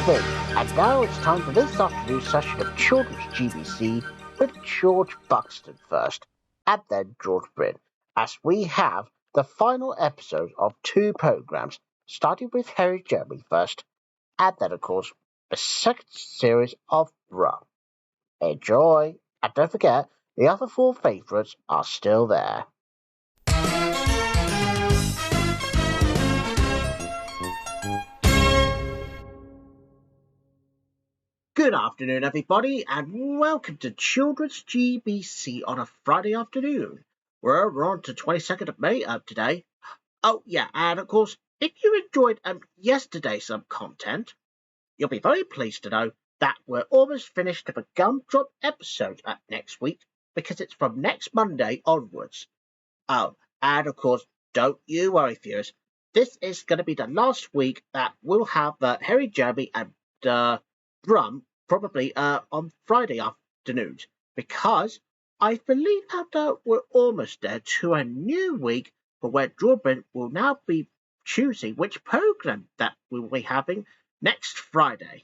TV. And now it's time for this afternoon's session of Children's GBC with George Buxton first, and then George Brind, as we have the final episode of two programmes, starting with Harry Jeremy first, and then, of course, the second series of Brum. Enjoy, and don't forget, the other four favourites are still there. Good afternoon, everybody, and welcome to Children's GBC on a Friday afternoon. We're on to 22nd of May today. Oh, yeah, and of course, if you enjoyed yesterday's content, you'll be very pleased to know that we're almost finished with a Gumdrop episode next week, because it's from next Monday onwards. Oh, and of course, don't you worry, viewers. This is going to be the last week that we'll have Harry, Jeremy, and Brum probably on Friday afternoons, because I believe that we're almost there to a new week for where Brind will now be choosing which program that we'll be having next Friday.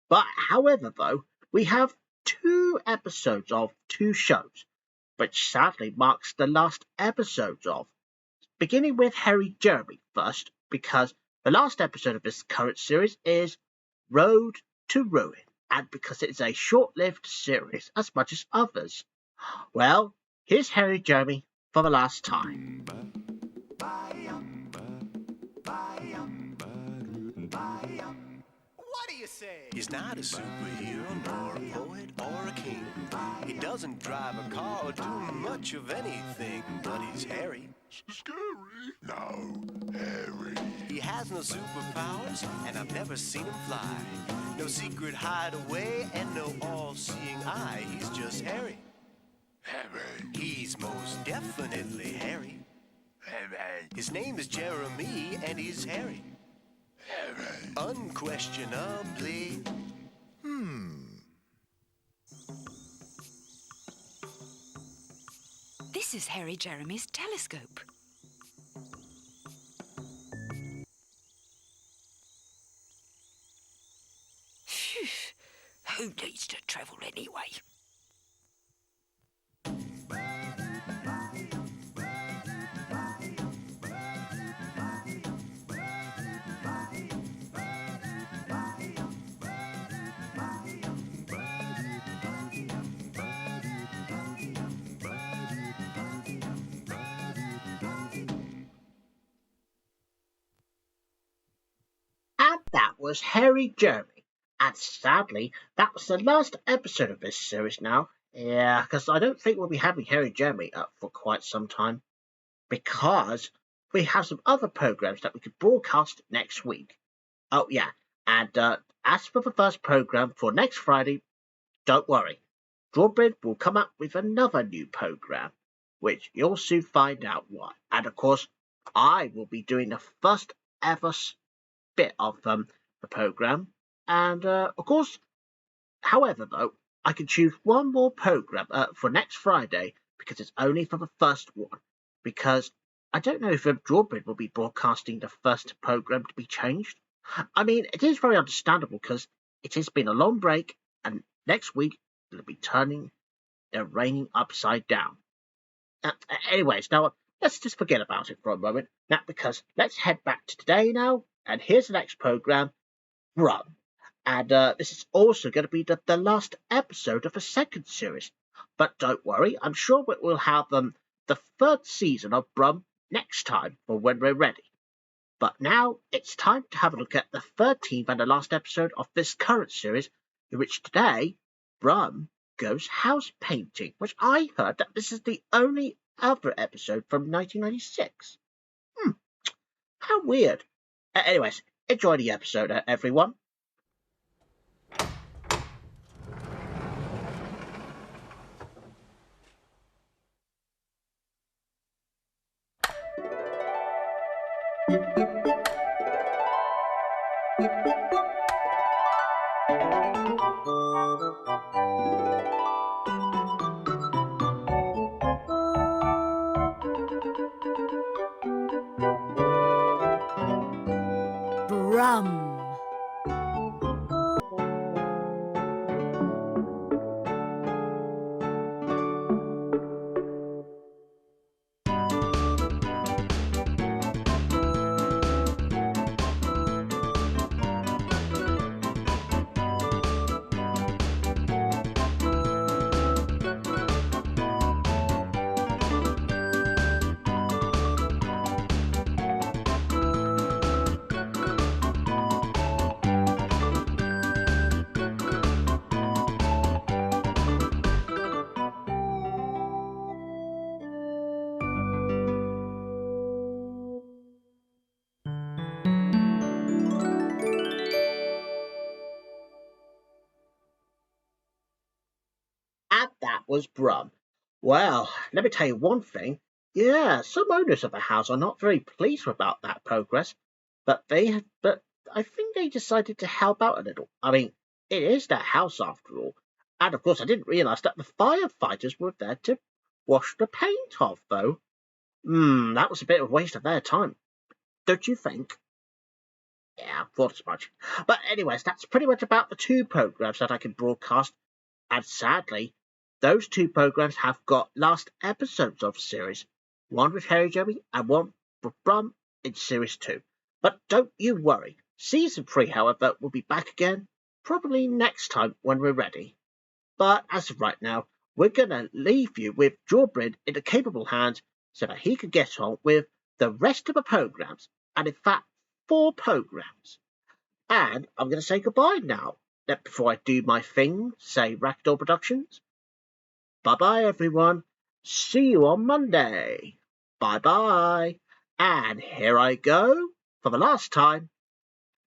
But however, though, we have two episodes of two shows, which sadly marks the last episodes of, beginning with Harry Jeremy first, because the last episode of this current series is Road to Ruin, and because it is a short-lived series as much as others. Well, here's Harry Jeremy for the last time. What do you say? He's not a superhero, nor a poet, or a king. He doesn't drive a car or do much of anything, but he's Harry. Scary? No, Harry. He has no superpowers, and I've never seen him fly. No secret hideaway, and no all-seeing eye. He's just Harry. Harry. He's most definitely Harry. Harry. His name is Jeremy, and he's Harry. Harry. Unquestionably. This is Harry Jeremy's telescope. Phew, who needs to travel anyway? That was Harry Jeremy, and sadly, that was the last episode of this series now. Yeah, because I don't think we'll be having Harry Jeremy up for quite some time, because we have some other programs that we could broadcast next week. Oh, yeah, and as for the first program for next Friday, don't worry. Brind will come up with another new program, which you'll soon find out what. And of course, I will be doing the first ever bit of the program, and of course, however, though, I can choose one more program for next Friday, because it's only for the first one, because I don't know if Brind will be broadcasting the first program to be changed. I mean, it is very understandable, because it has been a long break, and next week it'll be turning the raining upside down. Anyways, now let's just forget about it for a moment, now, because let's head back to today now. And here's the next program, Brum. And this is also going to be the last episode of the second series. But don't worry, I'm sure we'll have the third season of Brum next time for when we're ready. But now it's time to have a look at the 13th and the last episode of this current series, in which today Brum goes house painting, which I heard that this is the only other episode from 1996. How weird. Anyways, enjoy the episode, everyone. Brum. was Brum. Well, let me tell you one thing. Yeah, some owners of the house are not very pleased about that progress, but I think they decided to help out a little. I mean, it is their house after all. And of course, I didn't realise that the firefighters were there to wash the paint off, though. That was a bit of a waste of their time, don't you think? Yeah, I thought as much. But anyways, that's pretty much about the two programs that I can broadcast. And sadly, those two programs have got last episodes of the series. One with Harry Jeremy and one with Brum in Series 2. But don't you worry. Season 3, however, will be back again, probably next time when we're ready. But as of right now, we're going to leave you with Brind in the capable hands so that he can get on with the rest of the programs. And in fact, 4 programs. And I'm going to say goodbye now. Before I do my thing, say Ragdoll Productions. Bye-bye, everyone. See you on Monday. Bye-bye. And here I go, for the last time,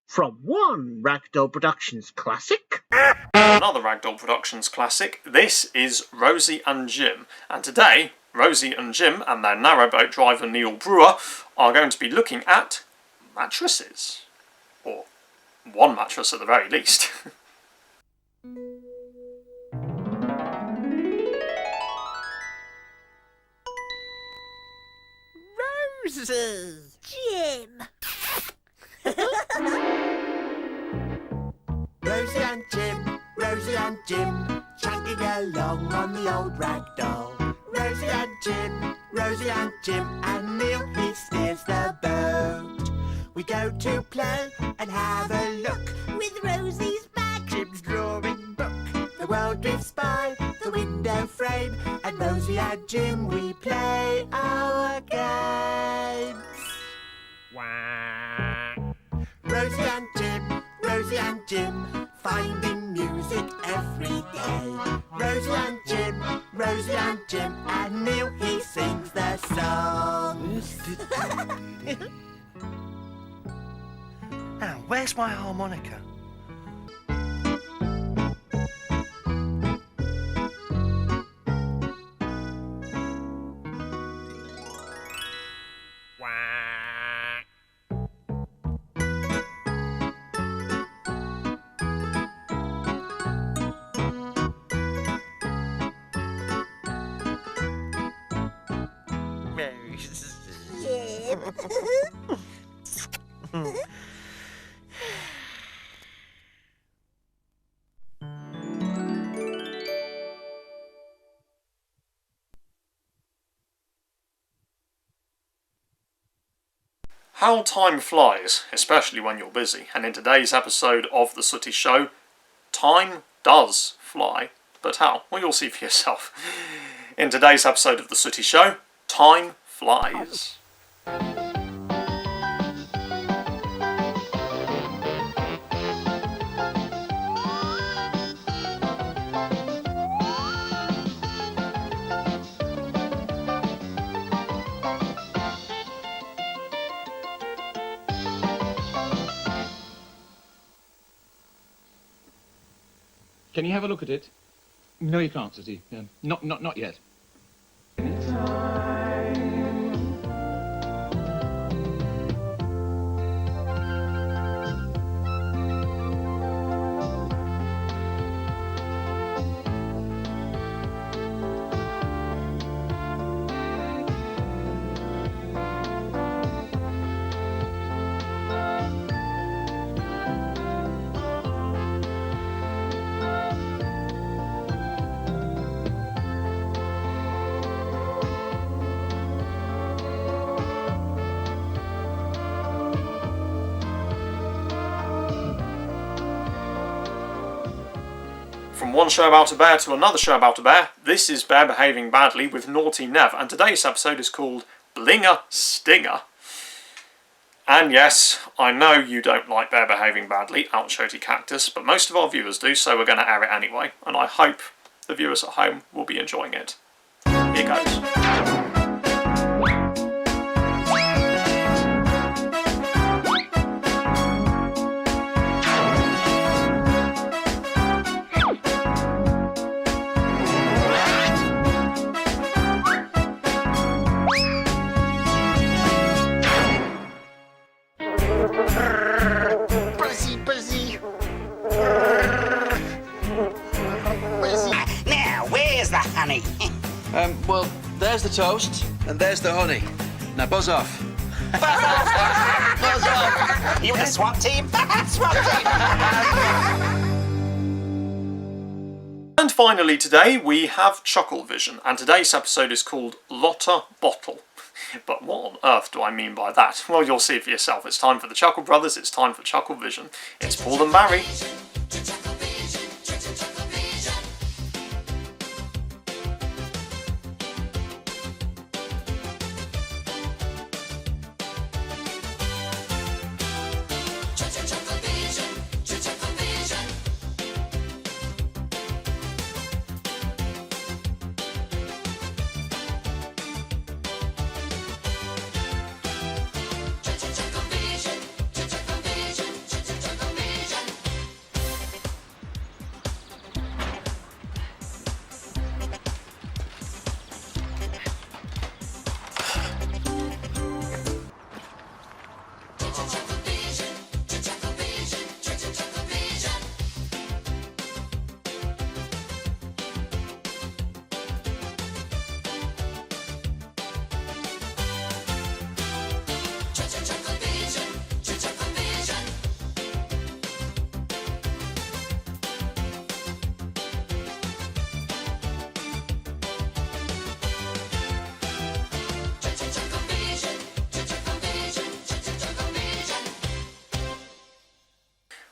from one Ragdoll Productions classic. Another Ragdoll Productions classic. This is Rosie and Jim. And today, Rosie and Jim and their narrowboat driver Neil Brewer are going to be looking at mattresses. Or one mattress at the very least. Rosie! Jim! Rosie and Jim, chugging along on the old rag doll. Rosie and Jim, and Neil, he steers the boat. We go to play and have a look With Rosie's back! Jim's drawing book. The world drifts by the window frame, and Rosie and Jim, we play our games. Rosie and Jim, finding music every day. Rosie and Jim, and Neil, he sings the songs. Now, where's my harmonica? How time flies, especially when you're busy, and in today's episode of The Sooty Show, time does fly. But how? Well, you'll see for yourself. In today's episode of The Sooty Show, time flies. Can you have a look at it? No, you can't, Sooty. Not yet. From one show about a bear to another show about a bear, this is Bear Behaving Badly with Naughty Nev, and today's episode is called Blinger Stinger. And yes, I know you don't like Bear Behaving Badly, Ouchoty Cactus, but most of our viewers do, so we're going to air it anyway, and I hope the viewers at home will be enjoying it. Here goes. There's the toast, and there's the honey. Now buzz off. You in the SWAT team? SWAT team! And finally today we have Chuckle Vision, and today's episode is called Lotta Bottle. But what on earth do I mean by that? Well, you'll see for yourself. It's time for the Chuckle Brothers, it's time for Chuckle Vision. It's Paul and Barry.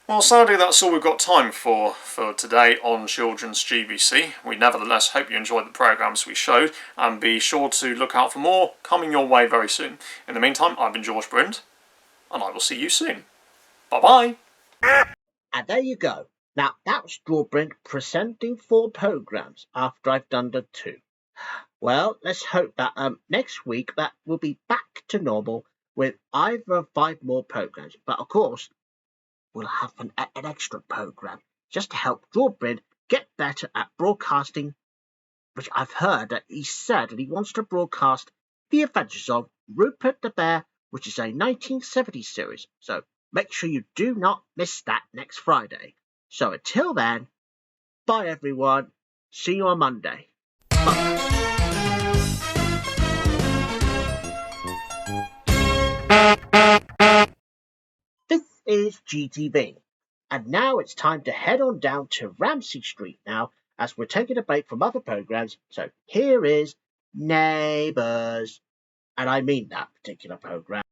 Well, sadly that's all we've got time for today on Children's GBC. We nevertheless hope you enjoyed the programmes we showed, and be sure to look out for more coming your way very soon. In the meantime, I've been George Brind, and I will see you soon. Bye-bye! And there you go. Now, that was Brind presenting 4 programmes after I've done the 2. Well, let's hope that next week that we'll be back to normal with either 5 more programmes. But of course, we'll have an extra programme just to help Brind get better at broadcasting, which I've heard that he said that he wants to broadcast The Adventures of Rupert the Bear, which is a 1970s series. So make sure you do not miss that next Friday. So until then, bye everyone. See you on Monday. Bye. This is GTV, and now it's time to head on down to Ramsey Street now, as we're taking a break from other programs. So here is Neighbours, and I mean that particular program.